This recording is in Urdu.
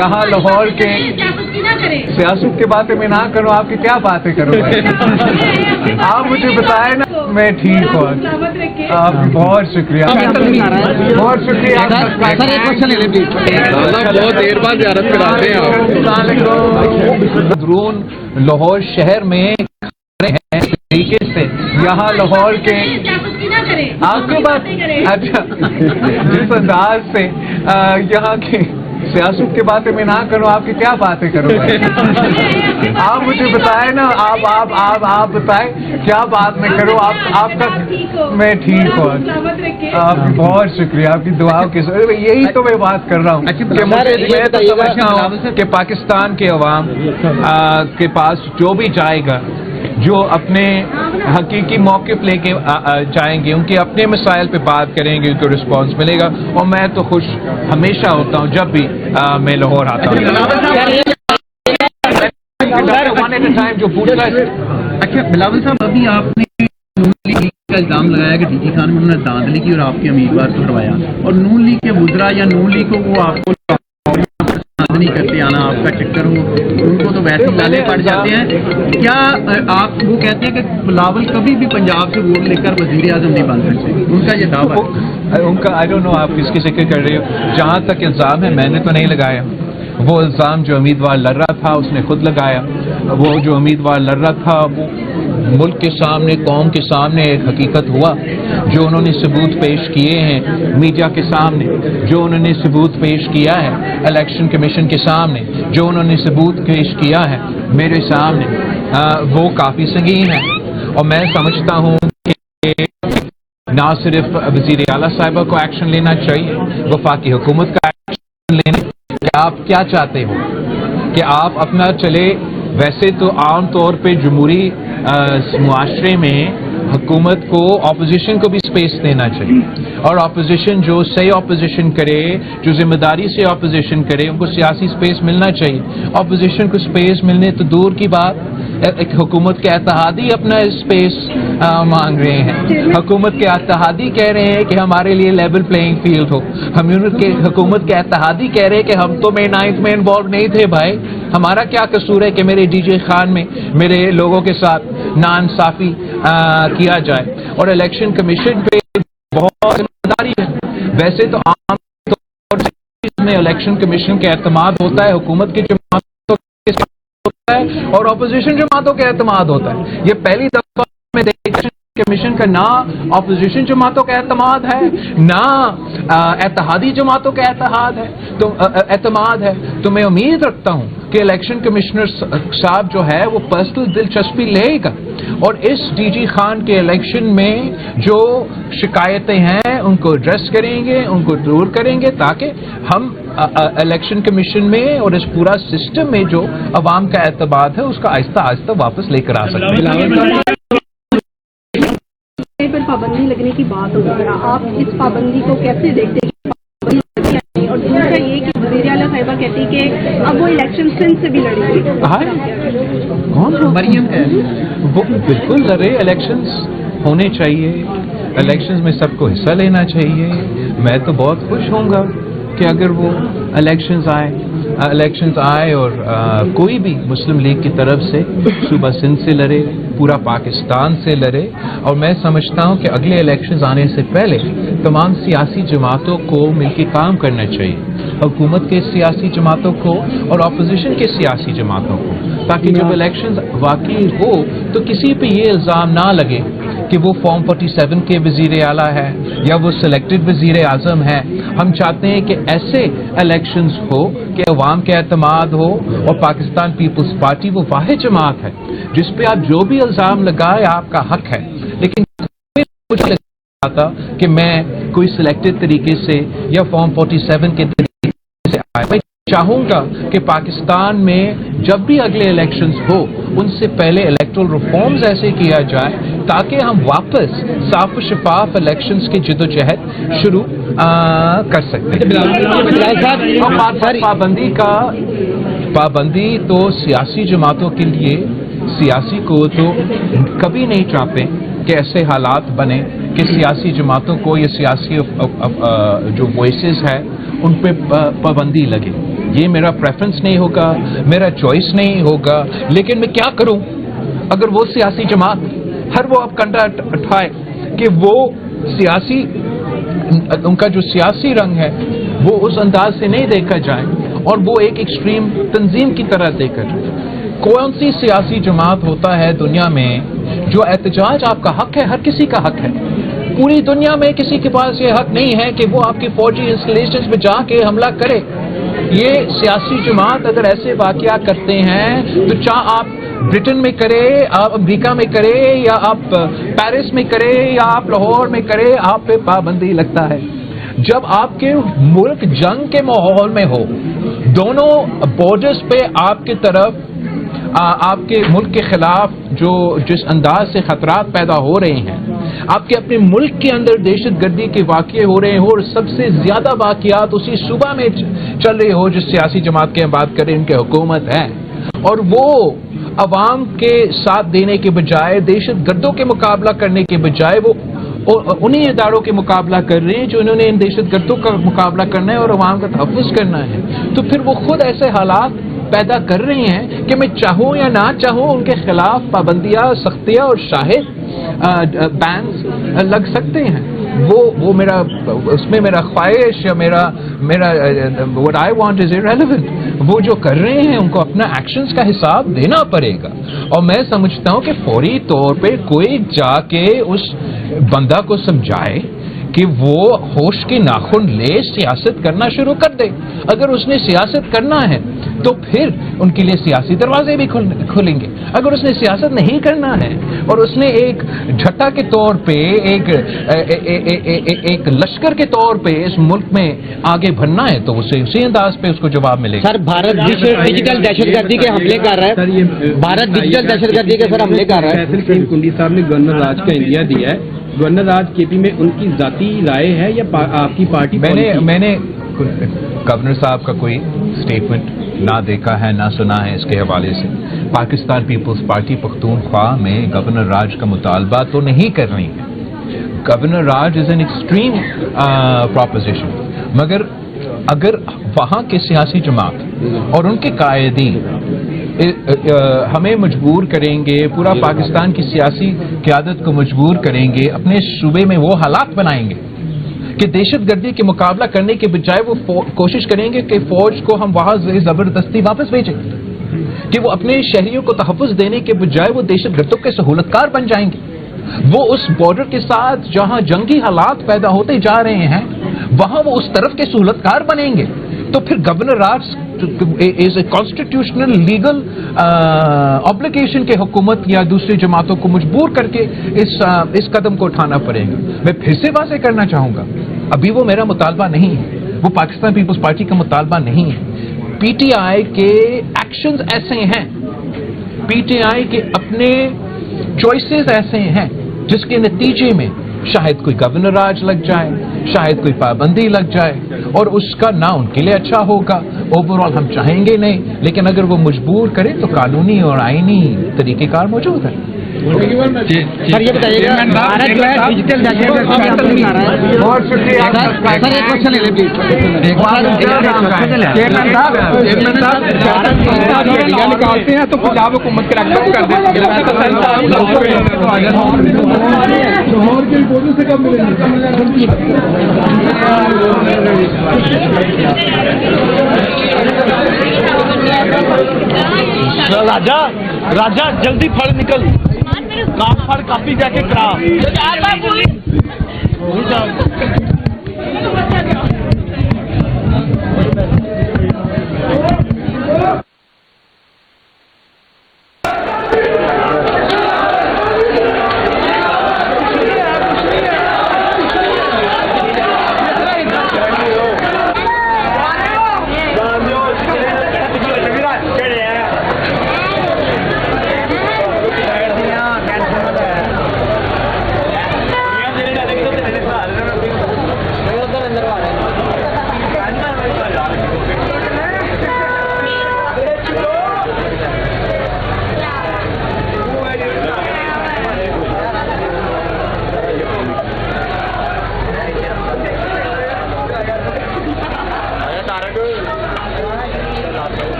یہاں لاہور کے سیاست کی باتیں میں نہ کروں، آپ کی کیا باتیں کروں؟ آپ مجھے بتائیں نا، میں ٹھیک ہوں۔ آپ بہت شکریہ، بہت شکریہ۔ بہت دیر بعد زیارت کراتے ہیں آپ۔ درون لاہور شہر میں کھڑے ہیں اس طریقے سے، یہاں لاہور کے آپ کی بات اچھا جس انداز سے یہاں کے سیاست کی باتیں میں نہ کروں، آپ کی کیا باتیں کروں؟ آپ مجھے بتائیں نا، آپ بتائیں کیا بات میں کروں؟ آپ کا میں ٹھیک ہوں۔ آپ بہت شکریہ، آپ کی دعاؤں کی یہی تو میں بات کر رہا ہوں کہ میں تو سمجھتا ہوں کہ پاکستان کے عوام کے پاس جو بھی جائے گا، جو اپنے حقیقی موقف لے کے جائیں گے، ان کے اپنے مسائل پہ بات کریں گے، ان کو رسپانس ملے گا، اور میں تو خوش ہمیشہ ہوتا ہوں جب بھی میں لاہور آتا ہوں۔ اچھا بلاول صاحب، ابھی آپ نے نون لیگ کا الزام لگایا کہ ڈی جی خان میں انہوں نے دھاندلی کی اور آپ کے امیدوار کو ہٹوایا، اور نون لیگ کے وزراء یا نون لیگ کو وہ آپ کو نہیں کرتے آنا، آپ کا چکر ہو، ان کو تو ویسے لالے پڑ جاتے ہیں۔ کیا آپ وہ کہتے ہیں کہ بلاول کبھی بھی پنجاب سے ووٹ لے کر وزیر اعظم نہیں بن سکتے؟ ان کا یہ دعویٰ ہے۔ ان کا آئی ڈونٹ نو آپ کس کی ذکر کر رہے ہو۔ جہاں تک الزام ہے میں نے تو نہیں لگایا، وہ الزام جو امیدوار لڑ رہا تھا اس نے خود لگایا۔ وہ جو امیدوار لڑ رہا تھا وہ ملک کے سامنے، قوم کے سامنے ایک حقیقت ہوا، جو انہوں نے ثبوت پیش کیے ہیں میڈیا کے سامنے، جو انہوں نے ثبوت پیش کیا ہے الیکشن کمیشن کے سامنے، جو انہوں نے ثبوت پیش کیا ہے میرے سامنے، وہ کافی سنگین ہے۔ اور میں سمجھتا ہوں کہ نہ صرف وزیر اعلیٰ صاحبہ کو ایکشن لینا چاہیے، وفاقی حکومت کا ایکشن لینا۔ کہ آپ کیا چاہتے ہو کہ آپ اپنا چلے؟ ویسے تو عام طور پہ جمہوری معاشرے میں حکومت کو اپوزیشن کو بھی سپیس دینا چاہیے، اور اپوزیشن جو صحیح اپوزیشن کرے، جو ذمہ داری سے اپوزیشن کرے، ان کو سیاسی سپیس ملنا چاہیے۔ اپوزیشن کو سپیس ملنے تو دور کی بات، ایک حکومت کے اتحادی اپنا سپیس مانگ رہے ہیں۔ حکومت کے اتحادی کہہ رہے ہیں کہ ہمارے لیے لیول پلینگ فیلڈ ہو۔ حکومت کے اتحادی کہہ رہے ہیں کہ ہم تو میں 9th میں انوالو نہیں تھے بھائی، ہمارا کیا قصور ہے کہ میرے ڈی جے خان میں میرے لوگوں کے ساتھ ناانصافی کیا جائے؟ اور الیکشن کمیشن پہ بہت ذمہ داری ہے۔ ویسے تو عام طور میں الیکشن کمیشن کا اعتماد ہوتا ہے حکومت کی جماعتوں کے ہوتا ہے اور اپوزیشن جماعتوں کا اعتماد ہوتا ہے۔ یہ پہلی دفعہ میں الیکشن کمیشن کا نہ اپوزیشن جماعتوں کا اعتماد ہے، نہ اتحادی جماعتوں کا اعتماد ہے۔ تو میں امید رکھتا ہوں کہ الیکشن کمشنر صاحب جو ہے وہ پرسنل دلچسپی لے گا، اور اس ڈی جی خان کے الیکشن میں جو شکایتیں ہیں ان کو ایڈریس کریں گے، ان کو دور کریں گے، تاکہ ہم الیکشن کمیشن میں اور اس پورا سسٹم میں جو عوام کا اعتماد ہے اس کا آہستہ آہستہ واپس لے کر آ سکتے ہیں۔ پر پابندی لگنے کی بات ہو رہی ہے، آپ اس پابندی کو کیسے دیکھتے ہیں؟ اور دوسرا یہ کہ وزیر اعلیٰ صاحبہ کہتی ہے کہ اب وہ الیکشن سندھ سے بھی لڑیں گے۔ کون مریم ہے وہ بالکل لڑے، الیکشنز ہونے چاہیے، الیکشنز میں سب کو حصہ لینا چاہیے۔ میں تو بہت خوش ہوں گا کہ اگر وہ الیکشنز آئے اور کوئی بھی مسلم لیگ کی طرف سے صوبہ سندھ سے لڑے، پورا پاکستان سے لڑے۔ اور میں سمجھتا ہوں کہ اگلے الیکشنز آنے سے پہلے تمام سیاسی جماعتوں کو مل کے کام کرنا چاہیے، حکومت کے سیاسی جماعتوں کو اور اپوزیشن کے سیاسی جماعتوں کو، تاکہ جب الیکشنز واقعی ہو تو کسی پہ یہ الزام نہ لگے کہ وہ فارم 47 کے وزیر اعلیٰ ہے یا وہ سلیکٹڈ وزیر اعظم ہے۔ ہم چاہتے ہیں کہ ایسے الیکشنز ہو کہ عوام کا اعتماد ہو، اور پاکستان پیپلز پارٹی وہ واحد جماعت ہے جس پہ آپ جو بھی الزام لگائے آپ کا حق ہے، لیکن مجھے لگتا کہ میں کوئی سلیکٹڈ طریقے سے یا فارم 47 کے طریقے سے آئے۔ میں چاہوں گا کہ پاکستان میں جب بھی اگلے الیکشنز ہو ان سے پہلے الیکٹرل ریفارمز ایسے کیا جائے تاکہ ہم واپس صاف و شفاف الیکشنز کی جدوجہد شروع کر سکتے ہیں۔ پابندی تو سیاسی جماعتوں کے لیے، سیاسی کو تو کبھی نہیں چاہتے کہ ایسے حالات بنے کہ سیاسی جماعتوں کو یا سیاسی جو وائسز ہے ان پہ پابندی لگے۔ یہ میرا پریفرنس نہیں ہوگا, میرا چوائس نہیں ہوگا, لیکن میں کیا کروں اگر وہ سیاسی جماعت ہر وہ اب کنڈا اٹھائے کہ وہ سیاسی ان کا جو سیاسی رنگ ہے وہ اس انداز سے نہیں دیکھا جائے اور وہ ایک ایکسٹریم تنظیم کی طرح دیکھا جائے. کون سی سیاسی جماعت ہوتا ہے دنیا میں جو احتجاج آپ کا حق ہے, ہر کسی کا حق ہے, پوری دنیا میں کسی کے پاس یہ حق نہیں ہے کہ وہ آپ کی فوجی انسٹالیشنز میں جا کے حملہ کرے. یہ سیاسی جماعت اگر ایسے واقعات کرتے ہیں تو چاہے آپ برٹن میں کرے, آپ امریکہ میں کرے, یا آپ پیرس میں کرے, یا آپ لاہور میں کرے, آپ پہ پابندی لگتا ہے. جب آپ کے ملک جنگ کے ماحول میں ہو, دونوں بارڈرز پہ آپ کی طرف آپ کے ملک کے خلاف جس انداز سے خطرات پیدا ہو رہے ہیں, آپ کے اپنے ملک کے اندر دہشت گردی کے واقعے ہو رہے ہیں, اور سب سے زیادہ واقعات اسی صوبہ میں چل رہے ہو جس سیاسی جماعت کی بات کریں ان کی حکومت ہے, اور وہ عوام کے ساتھ دینے کے بجائے, دہشت گردوں کے مقابلہ کرنے کے بجائے وہ انہی اداروں کے مقابلہ کر رہے ہیں جو انہوں نے ان دہشت گردوں کا مقابلہ کرنا ہے اور عوام کا تحفظ کرنا ہے. تو پھر وہ خود ایسے حالات پیدا کر رہے ہیں کہ میں چاہوں یا نہ چاہوں ان کے خلاف پابندیاں, سختیاں اور شاہد بینز لگ سکتے ہیں. وہ میرا اس میں میرا خواہش یا میرا what I want is irrelevant. وہ جو کر رہے ہیں ان کو اپنا ایکشنز کا حساب دینا پڑے گا, اور میں سمجھتا ہوں کہ فوری طور پہ کوئی جا کے اس بندہ کو سمجھائے کہ وہ ہوش کے ناخن لے, سیاست کرنا شروع کر دے. اگر اس نے سیاست کرنا ہے تو پھر ان کے لیے سیاسی دروازے بھی کھلیں گے. اگر اس نے سیاست نہیں کرنا ہے اور اس نے ایک جھٹا کے طور پہ ایک لشکر کے طور پہ اس ملک میں آگے بڑھنا ہے تو اسے اسی انداز پہ اس کو جواب ملے گا. سر, بھارت ڈیجیٹل دہشت گردی کے حملے کر رہا ہے, بھارت ڈیجیٹل دہشت گردی کے سر حملے کر رہا ہے. فیصل کریم کنڈی صاحب نے گورنر راج کا انڈیا دیا ہے. گورنر راج کے پی میں ان کی ذاتی رائے ہے یا آپ کی پارٹی؟ میں نے گورنر صاحب کا کوئی اسٹیٹمنٹ نہ دیکھا ہے نہ سنا ہے. اس کے حوالے سے پاکستان پیپلز پارٹی پختونخوا میں گورنر راج کا مطالبہ تو نہیں کر رہی ہے. Governor Raj is an extreme proposition, مگر اگر وہاں کے سیاسی جماعت اور ان کے قائدین ہمیں مجبور کریں گے, پورا پاکستان کی سیاسی قیادت کو مجبور کریں گے, اپنے صوبے میں وہ حالات بنائیں گے کہ دہشت گردی کے مقابلہ کرنے کے بجائے وہ کوشش کریں گے کہ فوج کو ہم وہاں زبردستی واپس بھیجیں, کہ وہ اپنے شہریوں کو تحفظ دینے کے بجائے وہ دہشت گردوں کے سہولت کار بن جائیں گے. وہ اس بارڈر کے ساتھ جہاں جنگی حالات پیدا ہوتے جا رہے ہیں وہاں وہ اس طرف کے سہولت کار بنیں گے. تو پھر گورنر راج از اے کانسٹیٹیوشنل لیگل آبلیگیشن کے حکومت یا دوسری جماعتوں کو مجبور کر کے اس قدم کو اٹھانا پڑے گا. میں پھر سے واضح کرنا چاہوں گا, ابھی وہ میرا مطالبہ نہیں ہے, وہ پاکستان پیپلز پارٹی کا مطالبہ نہیں ہے. پی ٹی آئی کے ایکشنز ایسے ہیں, پی ٹی آئی کے اپنے چوائسز ایسے ہیں جس کے نتیجے میں شاید کوئی گورنر راج لگ جائے, شاید کوئی پابندی لگ جائے, اور اس کا نہ ان کے لیے اچھا ہوگا. اوور آل ہم چاہیں گے نہیں, لیکن اگر وہ مجبور کرے تو قانونی اور آئینی طریقہ کار موجود ہے. سر یہ بتائیے گا, بھارت جو ہے ڈیجیٹل دہشت گردی کا حملہ کر رہا ہے. بہت شکریہ. سر ایک کوشچن لے لیں نکالتے ہیں تو پنجاب حکومت کے رقم کر دیتے راجا جلدی پھڑ نکل, کام پھڑ کاپی جا کے کرا.